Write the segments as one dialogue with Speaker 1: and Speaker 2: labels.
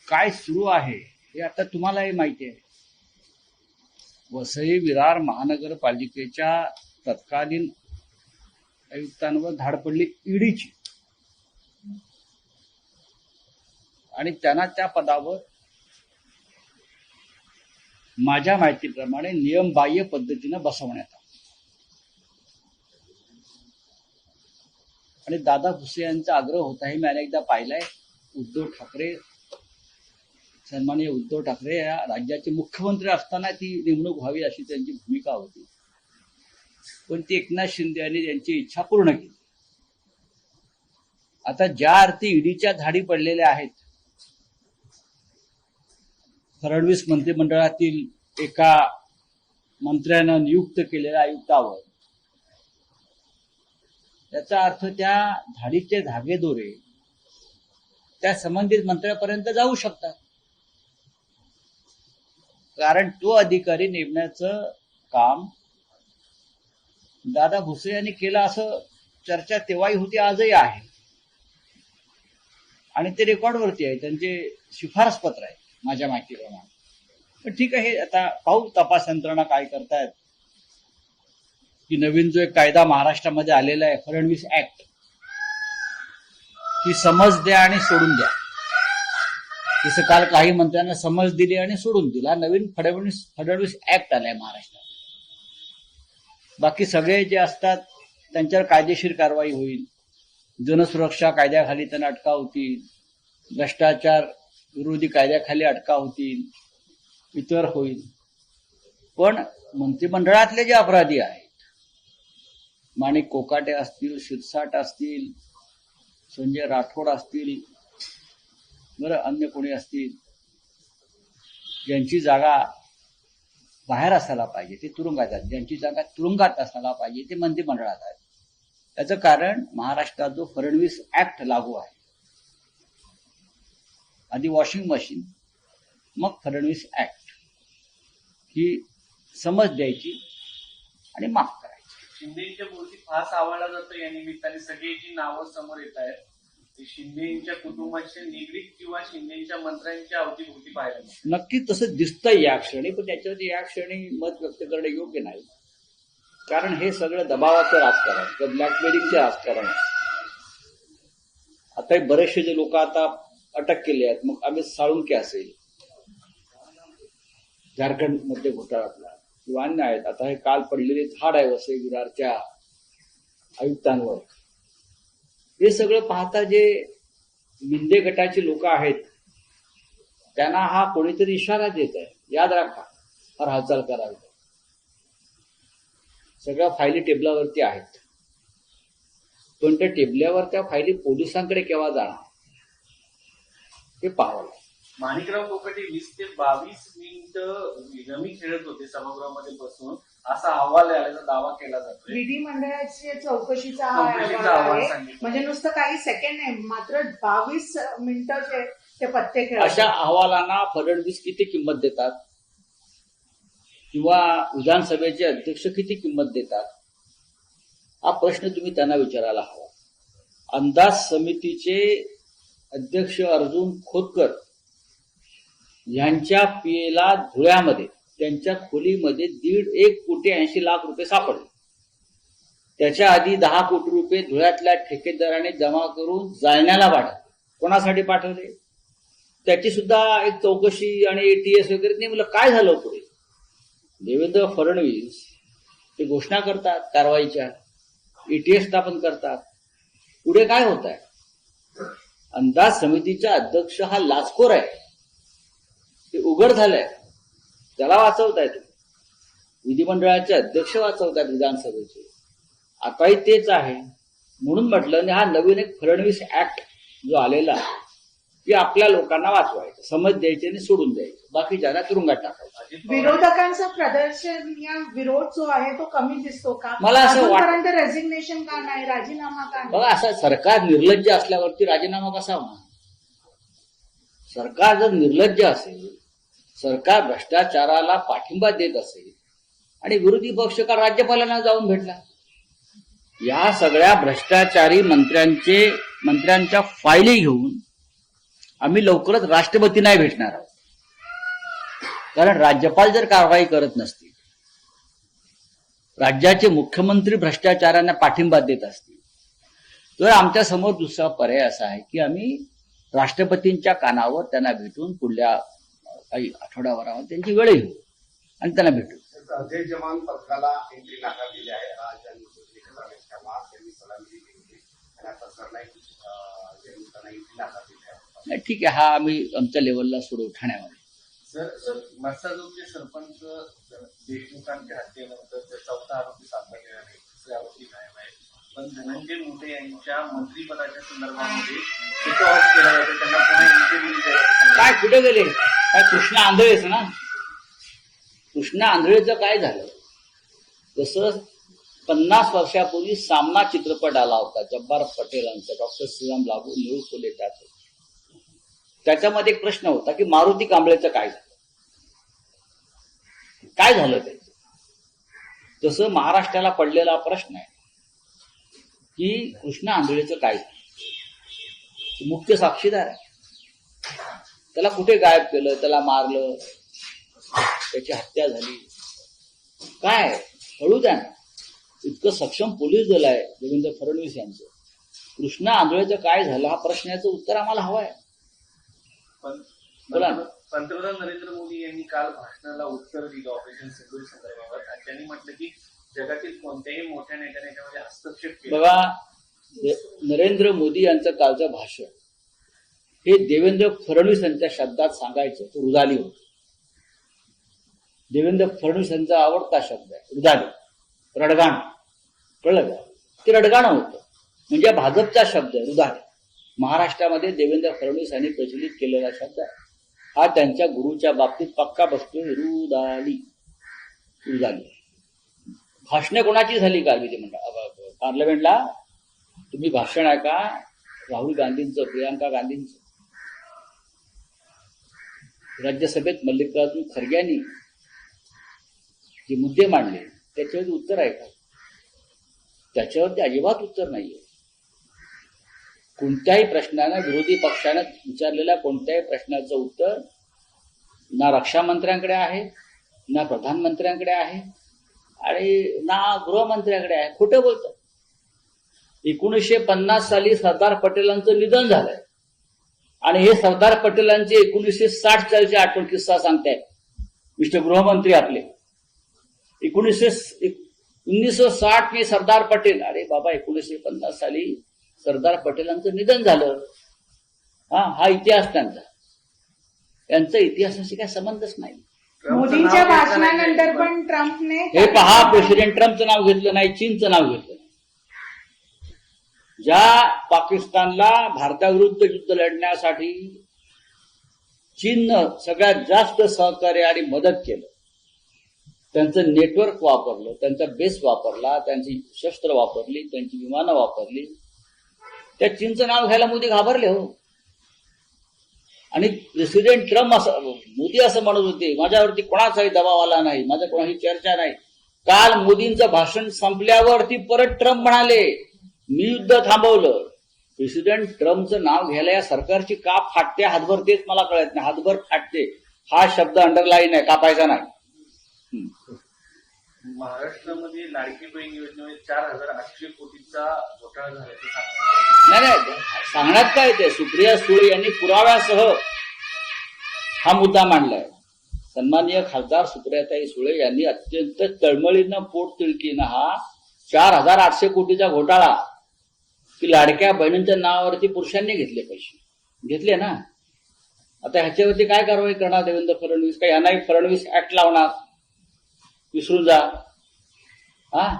Speaker 1: काय सुरू आहे हे आता तुम्हालाही माहिती आहे. वसई विरार महानगरपालिकेच्या तत्कालीन आयुक्तांवर धाड पडली ईडीची आणि त्यांना त्या पदावर माझ्या माहितीप्रमाणे नियमबाह्य पद्धतीने बसवण्यात आलं. आणि दादा भुसे यांचा आग्रह होता हे मी अनेकदा पाहिलाय. उद्धव ठाकरे, सन्माननीय उद्धव ठाकरे या राज्याचे मुख्यमंत्री असताना ती नेमणूक व्हावी अशी त्यांची भूमिका होती, पण ती एकनाथ शिंदे यांनी त्यांची इच्छा पूर्ण केली. आता ज्या अर्थी ईडीच्या धाडी पडलेल्या आहेत, फडणवीस मंत्रिमंडळातील एका मंत्र्यानं नियुक्त केलेल्या आयुक्तावर, याचा अर्थ त्या धाडीचे धागेदोरे त्या संबंधित मंत्र्यापर्यंत जाऊ शकतात. कारण तो अधिकारी नेमण्याचं काम दादा भुसे यांनी केलं असं चर्चा तेव्हाही होती, आजही आहे. आणि ते रेकॉर्डवरती आहे, त्यांचे शिफारस पत्र आहे माझ्या माहितीप्रमाणे. पण ठीक आहे, आता पाहू तपास यंत्रणा काय करतायत. की नवीन जो एक कायदा महाराष्ट्रामध्ये आलेला आहे, फडणवीस ऍक्ट, की समज द्या आणि सोडून द्या. जसं काल काही मंत्र्यांना समज दिली आणि सोडून दिला, नवीन फडणवीस ऍक्ट आलाय महाराष्ट्रात. बाकी सगळे जे असतात त्यांच्यावर कायदेशीर कारवाई होईल, जनसुरक्षा कायद्याखाली त्यांना अटकाव होतील, भ्रष्टाचार विरोधी कायद्याखाली अटकाव होतील, इतर होईल. पण मंत्रिमंडळातले जे अपराधी आहेत, माणिक कोकाटे असतील, शिरसाट असतील, संजय राठोड असतील, बरं अन्य कोणी असतील, ज्यांची जागा बाहेर असायला पाहिजे ते तुरुंगात आहेत, ज्यांची जागा तुरुंगात असायला पाहिजे ते मंत्रिमंडळात आहेत. त्याचं कारण महाराष्ट्रात जो फडणवीस ऍक्ट लागू आहे, आधी वॉशिंग मशीन मग फडणवीस ऍक्ट, ही समज द्यायची आणि माफ करायची.
Speaker 2: शिंदेच्या भोवती फास आवळला जातो. या निमित्ताने सगळी जी नावं समोर येत आहेत ती शिंदेच्या कुटुंबाच्या निगडीत किंवा शिंदेच्या मंत्र्यांच्या अवतीभोवती पाहायला मिळतात.
Speaker 1: नक्की तसं दिसतंय या क्षणी, पण त्याच्यावरती या क्षणी मत व्यक्त करणं योग्य नाही. कारण हे सगळं दबावाचं राजकारण किंवा ब्लॅकमेलिंगचं राजकारण आहे. आता बरेचसे जे लोक आता अटक केले आहेत, मग अमित साळुंके असेल झारखंडमध्ये घोटाळ्यातला, किंवा अन्य आहेत. आता हे काल पडलेले धाड आहे वसई विरारच्या आयुक्तांवर, हे सगळं पाहता जे मिंदे गटाचे लोक आहेत त्यांना हा कोणीतरी इशारा देत आहे, याद राखा, फार हालचाल करावी. सगळ्या फायली टेबलावरती आहेत, पण त्या टेबलावर त्या फायली पोलिसांकडे केव्हा जाणार हे पाहावं.
Speaker 2: माणिकराव कोकाटे 20 ते 22 मिनिटं रमी खेळत होते सभागृहामध्ये बसून, असा अहवाल आल्याचा दावा केला जातो.
Speaker 3: विधिमंडळाची चौकशीचा अहवाल आहे, म्हणजे नुसतं काही सेकंड नाही, मात्र 22 मिनिटं ते पत्ते खेळत.
Speaker 1: अशा अहवालांना फडणवीस किती किंमत देतात किंवा विधानसभेचे अध्यक्ष किती किंमत देतात, हा प्रश्न तुम्ही त्यांना विचारायला हवा. अंदाज समितीचे अध्यक्ष अर्जुन खोतकर यांच्या पीएला धुळ्यामध्ये त्यांच्या खोलीमध्ये 1.5 कोटी 80 लाख रुपये सापडले. त्याच्या आधी 10 कोटी रुपये धुळ्यातल्या ठेकेदाराने जमा करून जालन्याला पाठवले. कोणासाठी पाठवले त्याची सुद्धा एक चौकशी आणि एटीएस वगैरे नेमलं काय झालं पुढे. देवेंद्र फडणवीस ते घोषणा करतात कारवाईच्या, एटीएस स्थापन करतात, पुढे काय होत आहे. अंदाज समितीचा अध्यक्ष हा लाचखोर आहे, ते उघड झालंय, त्याला वाचवतायत. विधिमंडळाचे अध्यक्ष वाचवतात विधानसभेचे, आताही तेच आहे. म्हणून म्हटलं हा नवीन एक फडणवीस ऍक्ट जो आलेला आहे की आपल्या लोकांना वाचवायचं, समज द्यायची आणि सोडून द्यायचं, बाकी ज्यांना तुरुंगात टाकायचं.
Speaker 3: विरोधकांचं प्रदर्शन या विरोध जो आहे तो कमी दिसतो का?
Speaker 1: मला असं वाटतं
Speaker 3: रेझिग्नेशन का नाही, राजीनामा का नाही?
Speaker 1: बघा, असं सरकार निर्लज्ज असल्यावरती राजीनामा कसा होणार. सरकार जर निर्लज्ज असेल, सरकार भ्रष्टाचाराला पाठिंबा देत असेल आणि विरोधी पक्ष का राज्यपालांना जाऊन भेटला, या सगळ्या भ्रष्टाचारी मंत्र्यांच्या फायली घेऊन आम्ही लवकरच राष्ट्रपती नाही भेटणार आहोत. कारण राज्यपाल जर कारवाई करत नसतील, राज्याचे मुख्यमंत्री भ्रष्टाचारांना पाठिंबा देत असतील, तर आमच्या समोर दुसरा पर्याय असा आहे की आम्ही राष्ट्रपतींच्या कानावर त्यांना भेटून पुढल्या काही आठवड्याभरामध्ये त्यांची वेळ घेऊ आणि त्यांना भेटू.
Speaker 4: अजय जवान पथकाला एंट्री नाकारलेली आहे. आज यांनी रमेश शर्मा यांनी सलामी दिली आणि आता सरनाईक यांनी त्यांना एंट्री नाकारलेली आहे.
Speaker 1: नाही, ठीक आहे, हा आम्ही आमच्या लेवलला सोडवू ठाण्यामध्ये.
Speaker 2: सर मस्साजोगचे सरपंच देशमुखांच्या हत्येनंतर चौथा आरोपी सापडला गेला नाही, दुसरे आरोपी कायम आहे. पण धनंजय मुंडे यांच्या मंत्रिपदाच्या संदर्भामध्ये शिकावत केला जातो, त्यांना पुन्हा इंटरव्ह्यू दिला जातो.
Speaker 1: काय कुठे गेले? काय कृष्णा आंधळेच ना? कृष्णा आंधळेचं काय झालं? जसं 50 वर्षापूर्वी सामना चित्रपट आला होता जब्बार पटेलांचा, डॉक्टर श्रीराम लागू, निळू फुले त्यात. त्याच्यामध्ये एक प्रश्न होता की मारुती कांबळेचं काय झालं, काय झालं त्याचं. तसं महाराष्ट्राला पडलेला प्रश्न आहे की कृष्णा आंधळेचं काय झालं. मुख्य साक्षीदार आहे. त्याला कुठे गायब केलं, त्याला मारलं, त्याची हत्या झाली, काय कळू द्या ना. इतकं सक्षम पोलीस दल आहे देवेंद्र फडणवीस यांचं. कृष्णा आंधळेचं काय झालं हा प्रश्नाचं उत्तर आम्हाला हवं आहे. बोला ना.
Speaker 2: पंतप्रधान नरेंद्र मोदी यांनी काल भाषणाला उत्तर दिलं ऑपरेशन सिंदूर संदर्भात आणि त्यांनी म्हटलं की जगातील कोणत्याही मोठ्या नेत्याने याच्यामध्ये हस्तक्षेप केला.
Speaker 1: बघा, नरेंद्र मोदी यांचं कालचं भाषण हे देवेंद्र फडणवीस यांच्या शब्दात सांगायचं तो रुदाली होतं. देवेंद्र फडणवीस यांचा आवडता शब्द आहे रुदाली, रडगाण. कळलं का? ते रडगाणं होतं, म्हणजे भाजपचा शब्द आहे रुदाली. महाराष्ट्रामध्ये देवेंद्र फडणवीस यांनी प्रचलित केलेला शब्द आहे हा. त्यांच्या गुरुच्या बाबतीत पक्का बसतोय, रुदाली. रुदाली भाषणे कोणाची झाली काल विधिमंडळ पार्लमेंटला? तुम्ही भाषण आहे का राहुल गांधींचं, प्रियांका गांधींचं? राज्यसभेत मल्लिकार्जुन खरग्यांनी जे मुद्दे मांडले त्याच्यावरती उत्तर आहे का? त्याच्यावरती अजिबात उत्तर नाहीये. कोणत्याही प्रश्नानं विरोधी पक्षानं विचारलेल्या कोणत्याही प्रश्नाचं उत्तर ना रक्षा मंत्र्यांकडे आहे, ना प्रधानमंत्र्यांकडे आहे आणि ना गृहमंत्र्यांकडे आहे. खोटं बोलतात. 1950 साली सरदार पटेलांचं निधन झालंय आणि हे सरदार पटेलांचे 1960 सालचे आठवण किस्सा सांगतायत मिस्टर गृहमंत्री आपले. 1960 में सरदार पटेल. अरे बाबा, 1950 साली सरदार पटेलांचं निधन झालं. हा इतिहास त्यांचा. यांचा इतिहासाशी काय संबंधच नाही.
Speaker 3: मोदींच्या भाषणानंतर पण ट्रम्पने
Speaker 1: हे पहा, प्रेसिडेंट ट्रम्पचं नाव घेतलं नाही, चीनचं नाव घेतलं नाही. ज्या पाकिस्तानला भारताविरुद्ध युद्ध लढण्यासाठी चीननं सगळ्यात जास्त सहकार्य आणि मदत केलं, त्यांचं नेटवर्क वापरलं, त्यांचा बेस वापरला, त्यांची शस्त्र वापरली, त्यांची विमानं वापरली, त्या चीनचं नाव घ्यायला मोदी घाबरले हो. आणि प्रेसिडेंट ट्रम्प मोदी असं म्हणत होते माझ्यावरती कोणाचाही दबाव आला नाही, माझ्या कोणाची चर्चा नाही. काल मोदींचं भाषण संपल्यावरती परत ट्रम्प म्हणाले मी युद्ध थांबवलं. प्रेसिडेंट ट्रम्पचं नाव घ्यायला या सरकारची का फाटते हातभर तेच मला कळत नाही. हातभर फाटते हा शब्द अंडरलाईन आहे, कापायचा नाही.
Speaker 2: महाराष्ट्रामध्ये लाडकी बहीण योजनेमध्ये 4,800 कोटीचा घोटाळा झाल्याचं सांगण्यात.
Speaker 1: नाही, सांगण्यात काय ते. सुप्रिया सुळे यांनी पुराव्यासह हा मुद्दा मांडलाय. सन्माननीय खासदार सुप्रियाताई सुळे यांनी अत्यंत तळमळीनं पोटतिडकीनं हा 4,800 कोटीचा घोटाळा की लाडक्या बहिणींच्या नावावरती पुरुषांनी घेतले पैसे घेतले ना. आता ह्याच्यावरती काय कारवाई करणार देवेंद्र फडणवीस? काय यांनाही फडणवीस ऍक्ट लावणार? विसरून जा. हा,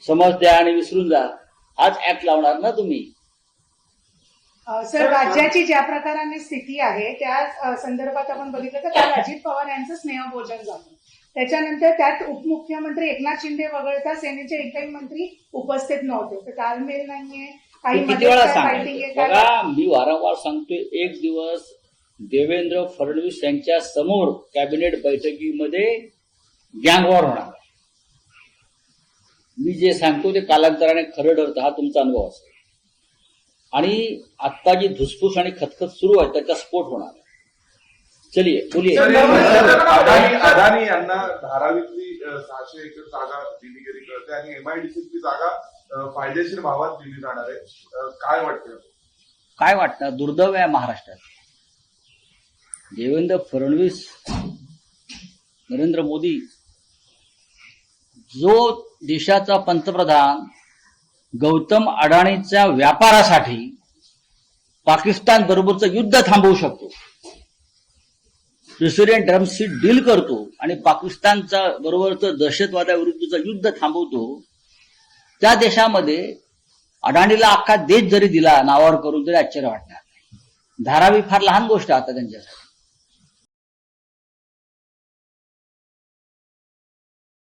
Speaker 1: समज द्या आणि विसरून जा, हाच ऍक्ट लावणार ना तुम्ही.
Speaker 3: सर, राज्याची ज्या प्रकाराने स्थिती आहे त्या संदर्भात आपण बघितलं तर काल अजित पवार यांचं स्नेहभोजन झालं. त्याच्यानंतर त्यात उपमुख्यमंत्री एकनाथ शिंदे वगळता सेनेचे एकही मंत्री उपस्थित नव्हते. तर ताळमेळ नाहीये, काही
Speaker 1: किती वेळा
Speaker 3: फायटिंग
Speaker 1: सांगतो बघा, मी वारंवार सांगतोय. एक दिवस देवेंद्र फडणवीस यांच्या समोर कॅबिनेट बैठकीमध्ये गँगवॉर होणार. मी जे सांगतो ते कालांतराने खरं ठरतं. हा तुमचा अनुभव असेल. आणि आता जी धुसफूस आणि खतखत सुरू आहे त्याचा स्फोट होणार आहे. चलिए बोलिए.
Speaker 5: अदानी यांना धारावीतली 600 एकर जागा दिली गेली कळते आणि MIDCतली जागा फायदेशीर भावात दिली जाणार आहे. काय वाटतं?
Speaker 1: काय वाटतं? दुर्दैव आहे महाराष्ट्रात. देवेंद्र फडणवीस, नरेंद्र मोदी, जो देशाचा पंतप्रधान गौतम अडाणीच्या व्यापारासाठी पाकिस्तान बरोबरचं युद्ध थांबवू शकतो, प्रेसिडेंट टर्मशी डील करतो आणि पाकिस्तानच्या बरोबरचं दहशतवादाविरुद्धचं युद्ध थांबवतो, त्या देशामध्ये अडाणीला अख्खा देश जरी दिला नावावर करून तरी आश्चर्य वाटणार नाही. धारावी फार लहान गोष्ट आहे आता त्यांच्यासाठी.